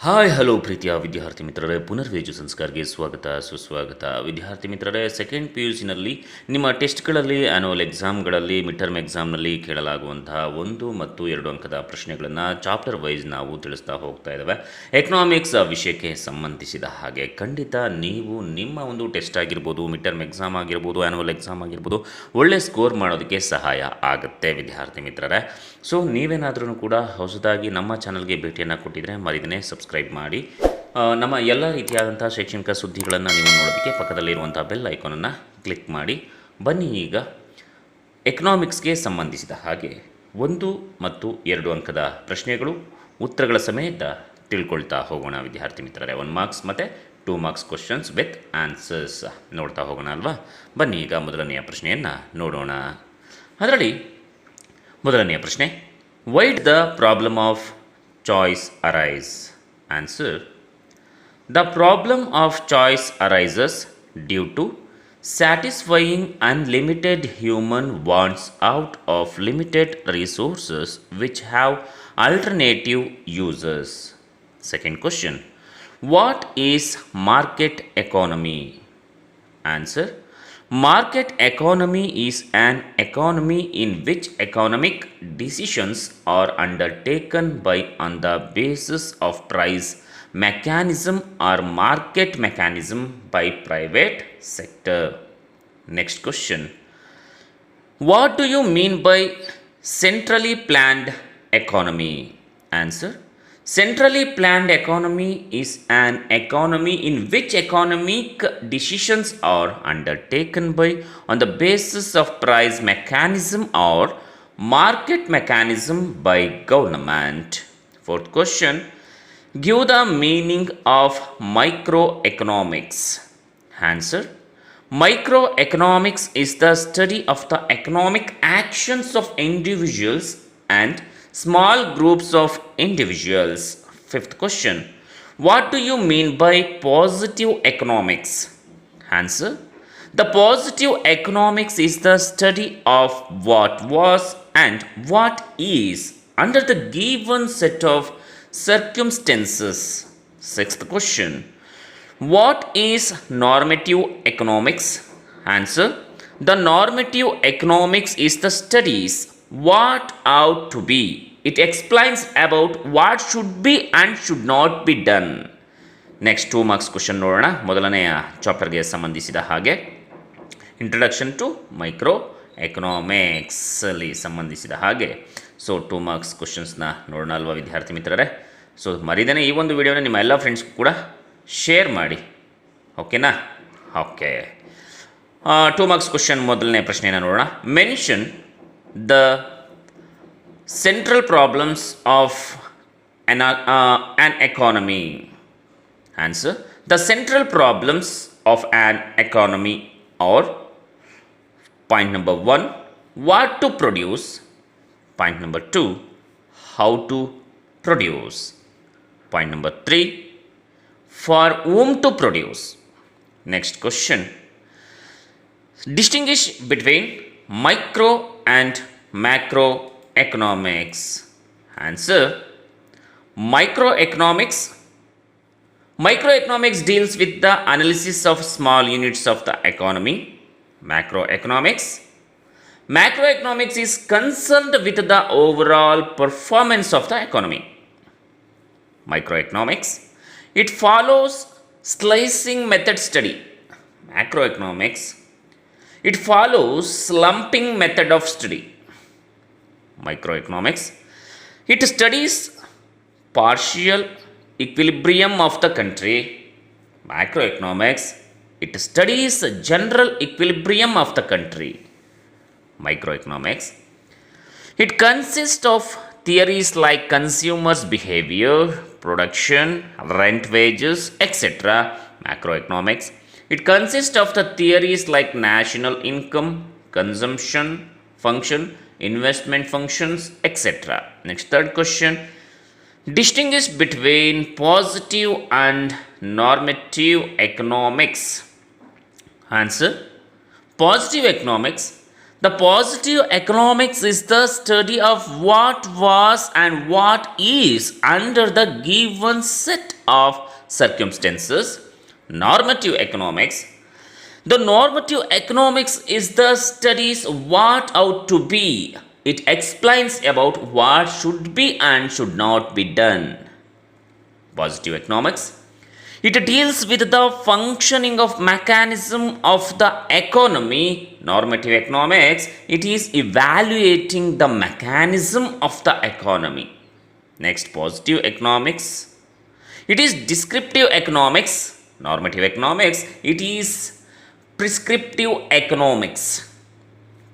Hi hello ಪ್ರೀತಿಯ ವಿದ್ಯಾರ್ಥಿ ಮಿತ್ರರೇ, ಪುನರ್ವೇಜು ಸಂಸ್ಕಾರಕ್ಕೆ ಸ್ವಾಗತ ಸುಸ್ವಾಗತ. ವಿದ್ಯಾರ್ಥಿ ಮಿತ್ರರೇ, ಸೆಕೆಂಡ್ ಪಿ ಯು ಸಿನಲ್ಲಿ ನಿಮ್ಮ ಟೆಸ್ಟ್ಗಳಲ್ಲಿ, ಆ್ಯನುವಲ್ ಎಕ್ಸಾಮ್ಗಳಲ್ಲಿ, ಮಿಡ್ ಟರ್ಮ್ ಎಕ್ಸಾಮ್ನಲ್ಲಿ ಕೇಳಲಾಗುವಂತಹ 1 ಮತ್ತು 2 ಅಂಕದ ಪ್ರಶ್ನೆಗಳನ್ನು ಚಾಪ್ಟರ್ ವೈಸ್ ನಾವು ತಿಳಿಸ್ತಾ ಹೋಗ್ತಾ ಇದ್ದೇವೆ. ಎಕನಾಮಿಕ್ಸ್ ವಿಷಯಕ್ಕೆ ಸಂಬಂಧಿಸಿದ ಹಾಗೆ ಖಂಡಿತ ನೀವು ನಿಮ್ಮ ಒಂದು ಟೆಸ್ಟ್ ಆಗಿರ್ಬೋದು, ಮಿಡ್ ಟರ್ಮ್ ಎಕ್ಸಾಮ್ ಆಗಿರ್ಬೋದು, ಆ್ಯನುವಲ್ ಎಕ್ಸಾಮ್ ಆಗಿರ್ಬೋದು, ಒಳ್ಳೆ ಸ್ಕೋರ್ ಮಾಡೋದಕ್ಕೆ ಸಹಾಯ ಆಗುತ್ತೆ ವಿದ್ಯಾರ್ಥಿ ಮಿತ್ರರೇ. ಸೊ ನೀವೇನಾದ್ರೂ ಕೂಡ ಹೊಸದಾಗಿ ನಮ್ಮ ಚಾನಲ್ಗೆ ಭೇಟಿಯನ್ನು ಕೊಟ್ಟಿದ್ರೆ ಮರಿದೇ ಸಬ್ಸ್ಕ್ರೈಬ್ ಮಾಡಿ. ನಮ್ಮ ಎಲ್ಲ ರೀತಿಯಾದಂಥ ಶೈಕ್ಷಣಿಕ ಸುದ್ದಿಗಳನ್ನು ನೀವು ನೋಡೋದಕ್ಕೆ ಪಕ್ಕದಲ್ಲಿರುವಂಥ ಬೆಲ್ ಐಕಾನನ್ನು ಕ್ಲಿಕ್ ಮಾಡಿ. ಬನ್ನಿ ಈಗ ಎಕನಾಮಿಕ್ಸ್ಗೆ ಸಂಬಂಧಿಸಿದ ಹಾಗೆ 1 ಮತ್ತು 2 ಅಂಕದ ಪ್ರಶ್ನೆಗಳು ಉತ್ತರಗಳ ಸಮೇತ ತಿಳ್ಕೊಳ್ತಾ ಹೋಗೋಣ ವಿದ್ಯಾರ್ಥಿ ಮಿತ್ರರೇ. 1 ಮಾರ್ಕ್ಸ್ ಮತ್ತು 2 ಮಾರ್ಕ್ಸ್ ಕ್ವಶನ್ಸ್ ವಿತ್ ಆನ್ಸರ್ಸ್ ನೋಡ್ತಾ ಹೋಗೋಣ ಅಲ್ವಾ. ಬನ್ನಿ ಈಗ ಮೊದಲನೆಯ ಪ್ರಶ್ನೆಯನ್ನು ನೋಡೋಣ. ಅದರಲ್ಲಿ ಮೊದಲನೆಯ ಪ್ರಶ್ನೆ, why does the problem of choice arise? Answer, the problem of choice arises due to satisfying unlimited human wants out of limited resources which have alternative uses. Second question, what is market economy? Answer, market economy is an economy in which economic decisions are undertaken on the basis of price mechanism or market mechanism by private sector. Next question, what do you mean by centrally planned economy? Answer, centrally planned economy is an economy in which economic decisions are undertaken on the basis of price mechanism or market mechanism by government. Fourth question, give the meaning of microeconomics. Answer, microeconomics is the study of the economic actions of individuals and small groups of individuals. Fifth question, what do you mean by positive economics? Answer, the positive economics is the study of what was and what is under the given set of circumstances. Sixth question, what is normative economics? Answer, the normative economics is the studies what ought to be. It explains about what should be and should not be done. Next 2 marks question ನೋಡೋಣ. ಮೊದಲನೆಯ ಚಾಪ್ಟರ್ಗೆ ಸಂಬಂಧಿಸಿದ ಹಾಗೆ introduction to micro economics ಅಲ್ಲಿ ಸಂಬಂಧಿಸಿದ ಹಾಗೆ 2 marks ಕ್ವಶನ್ಸ್ನ ನೋಡೋಣ ಅಲ್ವಾ ವಿದ್ಯಾರ್ಥಿ ಮಿತ್ರರೇ. ಸೊ ಮರಿದೇನೆ ಈ ಒಂದು ವಿಡಿಯೋನ ನಿಮ್ಮ ಎಲ್ಲ ಫ್ರೆಂಡ್ಸ್ಗೂ ಕೂಡ ಶೇರ್ ಮಾಡಿ, ಓಕೆನಾ? ಓಕೆ, 2 ಮಾರ್ಕ್ಸ್ ಕ್ವಶನ್ ಮೊದಲನೇ ಪ್ರಶ್ನೆಯನ್ನು ನೋಡೋಣ. Mention the central problems of an economy. Answer, the central problems of an economy are: point number 1, what to produce; point number 2, how to produce; point number 3, for whom to produce. Next question, distinguish between micro and macroeconomics. Answer, microeconomics deals with the analysis of small units of the economy. Macroeconomics is concerned with the overall performance of the economy. Microeconomics, it follows slicing method study. Macroeconomics, it follows slumping method of study. Microeconomics, it studies partial equilibrium of the country. Macroeconomics, it studies general equilibrium of the country. Microeconomics, it consists of theories like consumers' behavior, production, rent, wages, etc. Macroeconomics, it consists of the theories like national income, consumption function, investment functions, etc. Next, third question, distinguish between positive and normative economics. Answer, positive economics The positive economics is the study of what was and what is under the given set of circumstances. Normative economics. The normative economics is the studies what ought to be. It explains about what should be and should not be done. Positive economics. It deals with the functioning of mechanism of the economy. Normative economics, it is evaluating the mechanism of the economy. Next, positive economics. It is descriptive economics. Normative economics, it is prescriptive economics.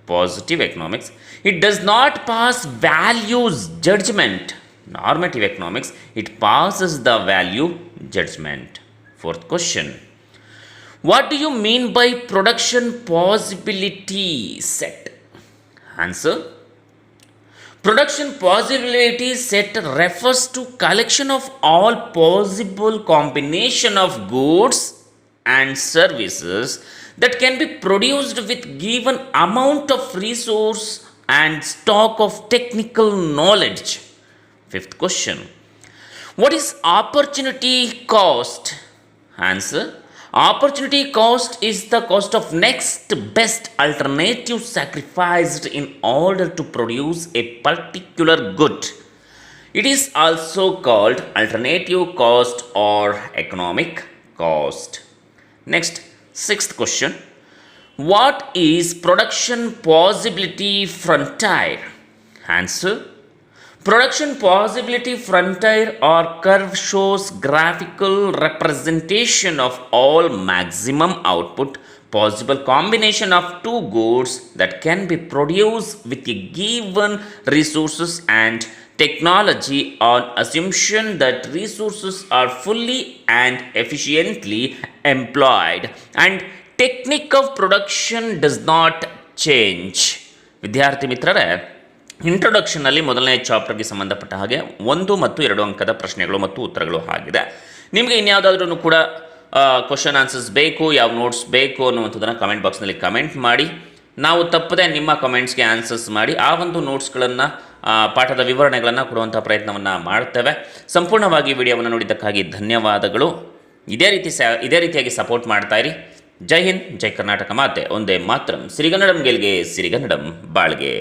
Positive economics, it does not pass values judgment. Normative economics, it passes the value judgment. Fourth question. What do you mean by production possibility set? Answer. Production possibility set refers to collection of all possible combination of goods and services that can be produced with given amount of resource and stock of technical knowledge. Fifth question. What is opportunity cost? Answer. Opportunity cost is the cost of next best alternative sacrificed in order to produce a particular good. It is also called alternative cost or economic cost. Next, sixth question. What is production possibility frontier? Answer. Production possibility frontier or curve shows graphical representation of all maximum output possible combination of two goods that can be produced with a given resources and technology on assumption that resources are fully and efficiently employed and technique of production does not change. ವಿದ್ಯಾರ್ಥಿ ಮಿತ್ರರೇ, ಇಂಟ್ರೊಡಕ್ಷನ್ನಲ್ಲಿ ಮೊದಲನೇ ಚಾಪ್ಟರ್ಗೆ ಸಂಬಂಧಪಟ್ಟ ಹಾಗೆ 1 ಮತ್ತು 2 ಅಂಕದ ಪ್ರಶ್ನೆಗಳು ಮತ್ತು ಉತ್ತರಗಳು ಆಗಿದೆ. ನಿಮಗೆ ಇನ್ಯಾವುದಾದ್ರೂ ಕೂಡ ಕ್ವಶನ್ ಆನ್ಸರ್ಸ್ ಬೇಕು, ಯಾವ ನೋಟ್ಸ್ ಬೇಕು ಅನ್ನುವಂಥದ್ದನ್ನು ಕಮೆಂಟ್ ಬಾಕ್ಸ್ನಲ್ಲಿ ಕಮೆಂಟ್ ಮಾಡಿ. ನಾವು ತಪ್ಪದೆ ನಿಮ್ಮ ಕಮೆಂಟ್ಸ್ಗೆ ಆನ್ಸರ್ಸ್ ಮಾಡಿ ಆ ಒಂದು ನೋಟ್ಸ್ಗಳನ್ನು ಪಾಠದ ವಿವರಣೆಗಳನ್ನು ಕೊಡುವಂಥ ಪ್ರಯತ್ನವನ್ನು ಮಾಡ್ತೇವೆ. ಸಂಪೂರ್ಣವಾಗಿ ವಿಡಿಯೋವನ್ನು ನೋಡಿದ್ದಕ್ಕಾಗಿ ಧನ್ಯವಾದಗಳು. ಇದೇ ರೀತಿಯಾಗಿ ಸಪೋರ್ಟ್ ಮಾಡ್ತಾಯಿರಿ. ಜೈ ಹಿಂದ್, ಜೈ ಕರ್ನಾಟಕ ಮಾತೆ, ಒಂದೇ ಮಾತ್ರಂ. ಸಿರಿಗನ್ನಡಂ ಗೆಲ್ಗೆ, ಸಿರಿಗನ್ನಡಂ ಬಾಳ್ಗೆ.